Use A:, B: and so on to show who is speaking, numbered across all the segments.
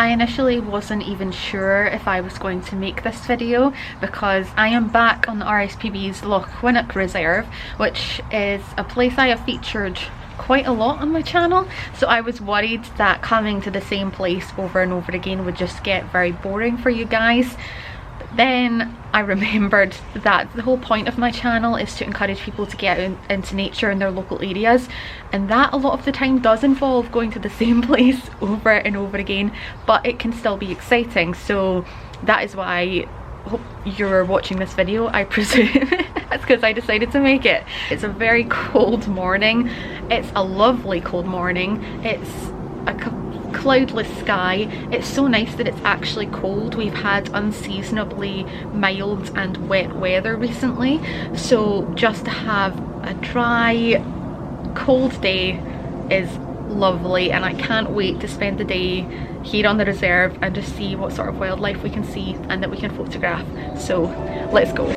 A: I initially wasn't even sure if I was going to make this video because I am back on the RSPB's Lochwinnoch Reserve, which is a place I have featured quite a lot on my channel, so I was worried that coming to the same place over and over again would just get very boring for you guys. But then I remembered that the whole point of my channel is to encourage people to get out into nature in their local areas, and that a lot of the time does involve going to the same place over and over again, but it can still be exciting. So that is why I hope you're watching this video, I presume. That's because I decided to make it. It's a very cold morning. It's a lovely cold morning. It's a cloudless sky. It's so nice that it's actually cold. We've had unseasonably mild and wet weather recently, so just to have a dry, cold day is lovely, and I can't wait to spend the day here on the reserve and just see what sort of wildlife we can see and that we can photograph. So let's go.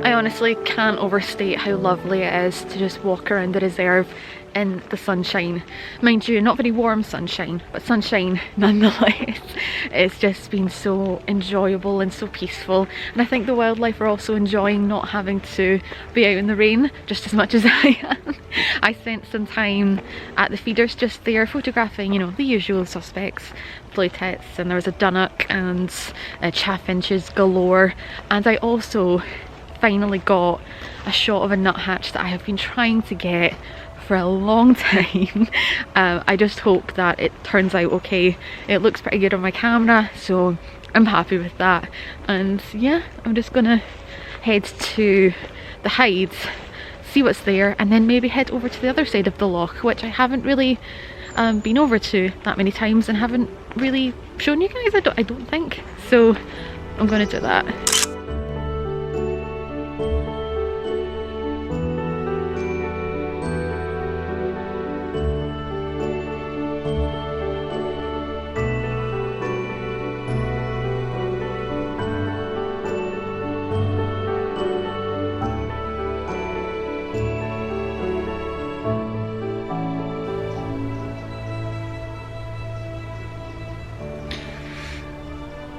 A: I honestly can't overstate how lovely it is to just walk around the reserve in the sunshine. Mind you, not very warm sunshine, but sunshine nonetheless. It's just been so enjoyable and so peaceful, and I think the wildlife are also enjoying not having to be out in the rain just as much as I am. I spent some time at the feeders just there photographing, you know, the usual suspects, blue tits, and there was a Dunnock and chaffinches galore, and I also finally got a shot of a nuthatch that I have been trying to get for a long time. I just hope that it turns out okay. It looks pretty good on my camera, so I'm happy with that. And yeah, I'm just gonna head to the hides, see what's there, and then maybe head over to the other side of the loch, which I haven't really been over to that many times and haven't really shown you guys, I don't think. So I'm gonna do that.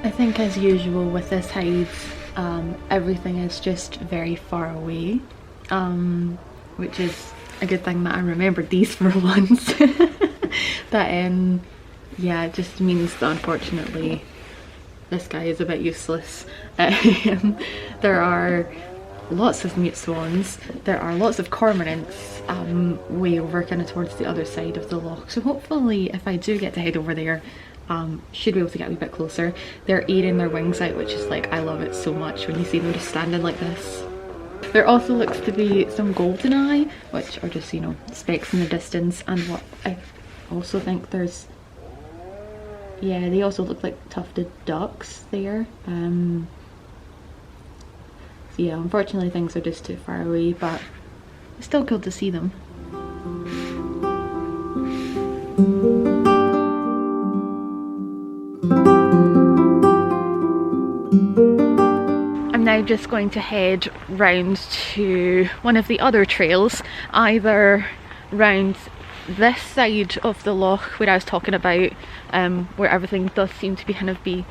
A: I think as usual with this hides, everything is just very far away, which is a good thing that I remembered these for once. But yeah, it just means that unfortunately this guy is a bit useless. There are lots of mute swans, there are lots of cormorants way over kind of towards the other side of the loch, so hopefully if I do get to head over there, should be able to get a wee bit closer. They're airing their wings out, which is like, I love it so much when you see them just standing like this. There also looks to be some goldeneye, which are just, you know, specks in the distance, and what I also think there's, yeah, they also look like tufted ducks there. So yeah, unfortunately things are just too far away, but it's still cool to see them. I'm now just going to head round to one of the other trails, either round this side of the loch where I was talking about, where everything does seem to be kind of be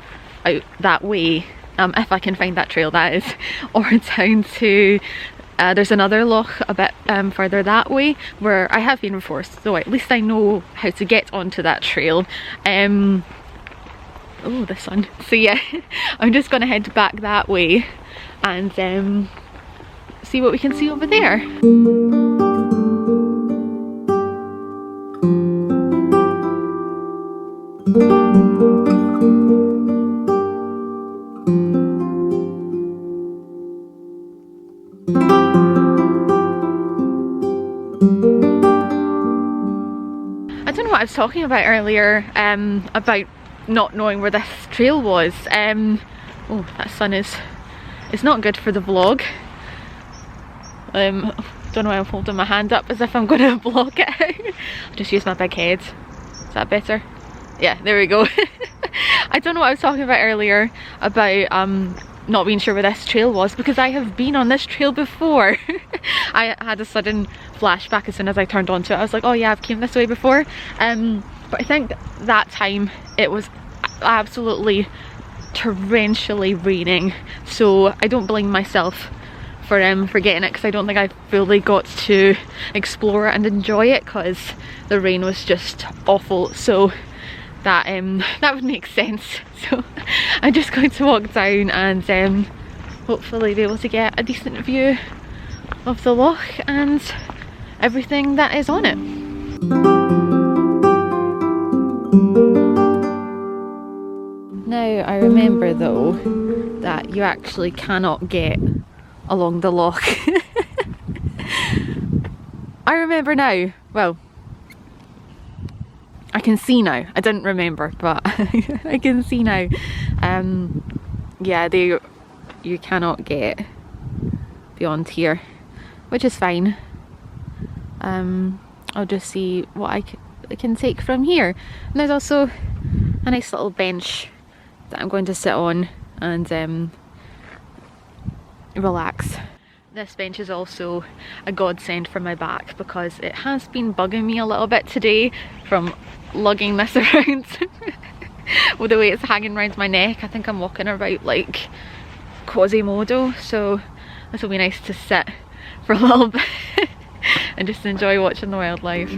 A: out that way, if I can find that trail, that is, or down to there's another loch a bit further that way where I have been before, so at least I know how to get onto that trail. Oh, the sun. So yeah, I'm just gonna head back that way and see what we can see over there. was talking about earlier, about not knowing where this trail was. Oh, that sun is not good for the vlog. Don't know why I'm holding my hand up as if I'm going to block it out. I'll just use my big head. Is that better? Yeah, there we go. I don't know what I was talking about earlier about not being sure where this trail was, because I have been on this trail before. I had a sudden flashback as soon as I turned onto it. I was like, oh yeah, I've came this way before. But I think that time it was absolutely torrentially raining, so I don't blame myself for forgetting it, because I don't think I fully got to explore it and enjoy it because the rain was just awful. So that would make sense. So I'm just going to walk down and hopefully be able to get a decent view of the loch and everything that is on it. Now I remember though that you actually cannot get along the loch. I remember now. Well, I can see now. I didn't remember, but I can see now. Yeah, you cannot get beyond here, which is fine. I'll just see what I can take from here. And there's also a nice little bench that I'm going to sit on and relax. This bench is also a godsend for my back, because it has been bugging me a little bit today from lugging this around. With the way it's hanging around my neck, I think I'm walking about like Quasimodo, so this will be nice to sit for a little bit and just enjoy watching the wildlife.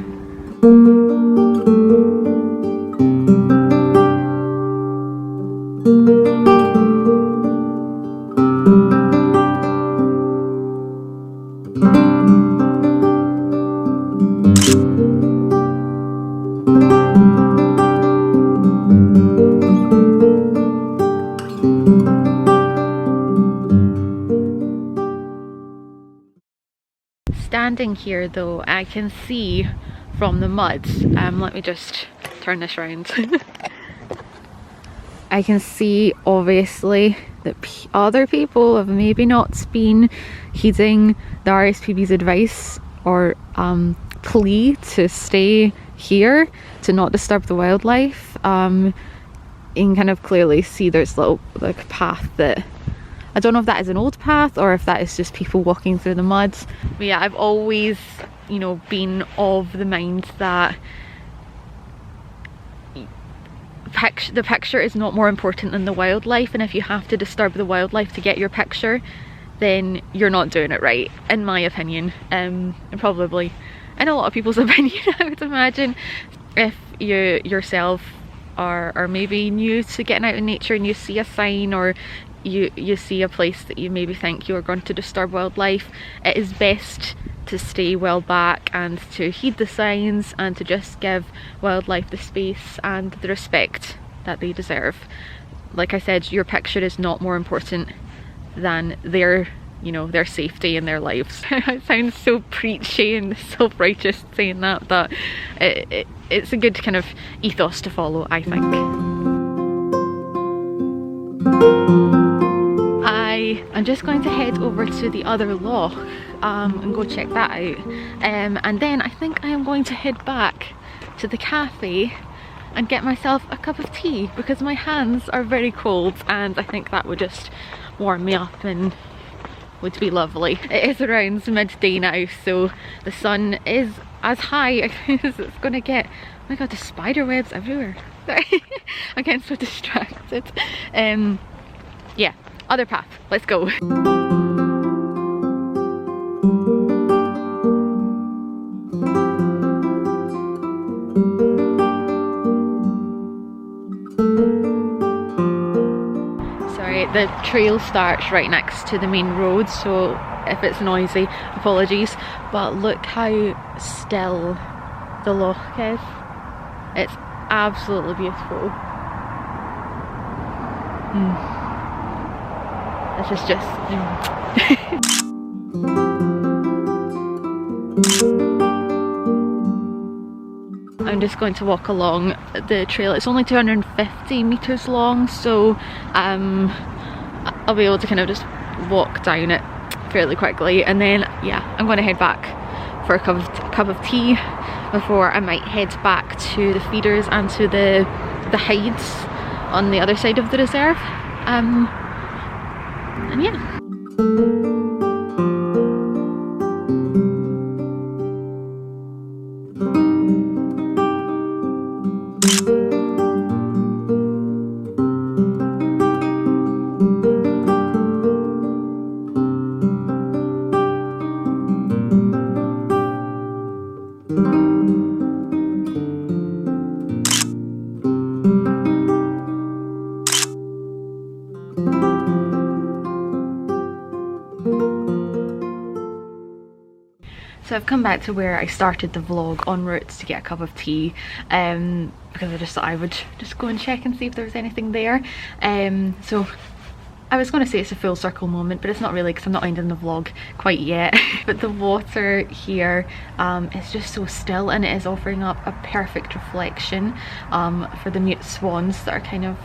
A: Standing here though, I can see from the mud, let me just turn this around. I can see obviously that other people have maybe not been heeding the RSPB's advice or plea to stay here, to not disturb the wildlife. You can kind of clearly see there's a little like path that, I don't know if that is an old path or if that is just people walking through the mud. But yeah, I've always, you know, been of the mind that the picture is not more important than the wildlife, and if you have to disturb the wildlife to get your picture, then you're not doing it right, in my opinion, and probably in a lot of people's opinion, I would imagine. If you yourself are maybe new to getting out in nature and you see a sign, or you see a place that you maybe think you are going to disturb wildlife, it is best to stay well back and to heed the signs and to just give wildlife the space and the respect that they deserve. Like I said, your picture is not more important than their, you know, their safety and their lives. It sounds so preachy and self-righteous saying that, but it's a good kind of ethos to follow, I think. I'm just going to head over to the other loch and go check that out, and then I think I am going to head back to the cafe and get myself a cup of tea, because my hands are very cold and I think that would just warm me up and would be lovely. It is around midday now, so the sun is as high as it's gonna get. Oh my god, there's spider webs everywhere. Sorry, I'm getting so distracted. Yeah, other path, let's go. Sorry, the trail starts right next to the main road, so if it's noisy, apologies, but look how still the loch is. It's absolutely beautiful. This is just I'm just going to walk along the trail. It's only 250 meters long, so I'll be able to kind of just walk down it fairly quickly, and then yeah, I'm going to head back for a cup of tea before I might head back to the feeders and to the hides on the other side of the reserve. And yeah. So I've come back to where I started the vlog, en route to get a cup of tea, because I just thought I would just go and check and see if there was anything there. So I was going to say it's a full circle moment, but it's not really, because I'm not ending the vlog quite yet. But the water here is just so still, and it is offering up a perfect reflection for the mute swans that are kind of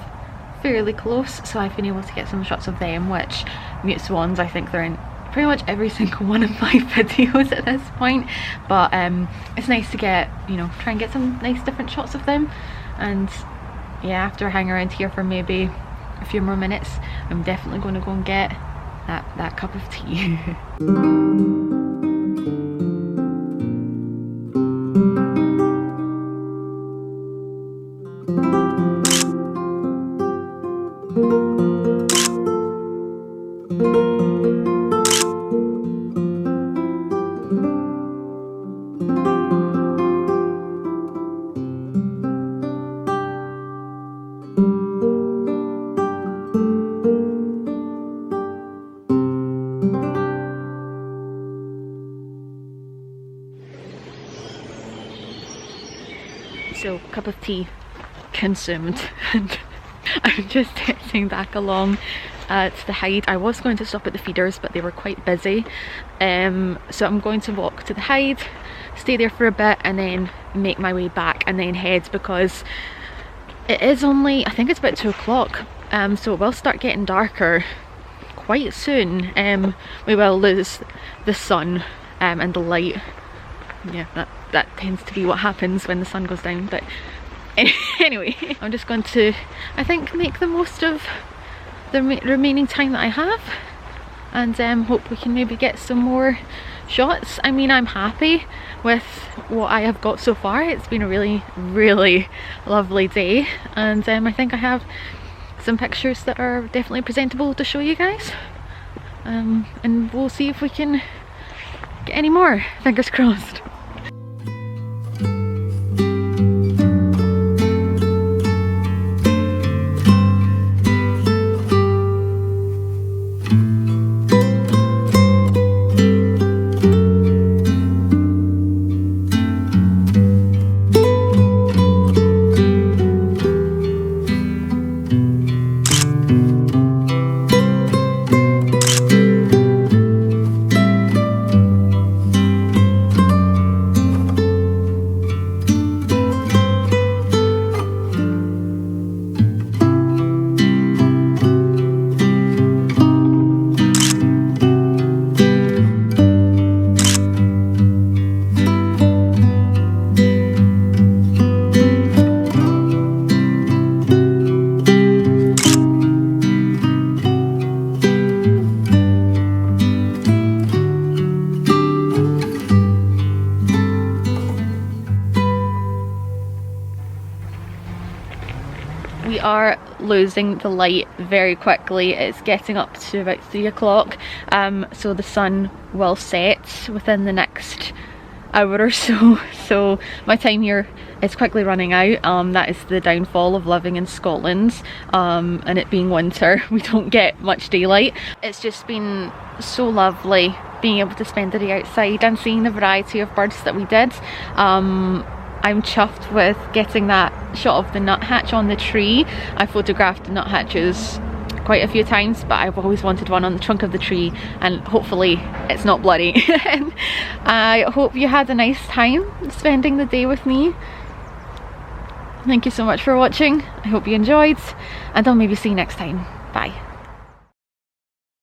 A: fairly close. So I've been able to get some shots of them, which mute swans, I think they're in pretty much every single one of my videos at this point, but it's nice to get, you know, try and get some nice different shots of them. And yeah, after I hang around here for maybe a few more minutes, I'm definitely going to go and get that cup of tea. So, cup of tea consumed, and I'm just heading back along to the hide. I was going to stop at the feeders, but they were quite busy, so I'm going to walk to the hide, stay there for a bit, and then make my way back and then head, because it is only, I think it's about 2 o'clock, so it will start getting darker quite soon. We will lose the sun and the light. Yeah, that tends to be what happens when the sun goes down. But anyway, I'm just going to, I think, make the most of the remaining time that I have, and hope we can maybe get some more shots. I mean, I'm happy with what I have got so far. It's been a really, really lovely day, and I think I have some pictures that are definitely presentable to show you guys, and we'll see if we can get any more, fingers crossed. We are losing the light very quickly. It's getting up to about 3 o'clock, so the sun will set within the next hour or so. So my time here is quickly running out. That is the downfall of living in Scotland, and it being winter. We don't get much daylight. It's just been so lovely being able to spend the day outside and seeing the variety of birds that we did. I'm chuffed with getting that shot of the nuthatch on the tree. I photographed the nuthatches quite a few times, but I've always wanted one on the trunk of the tree, and hopefully it's not bloody. I hope you had a nice time spending the day with me. thank you so much for watching. I hope you enjoyed, and I'll maybe see you next time. Bye.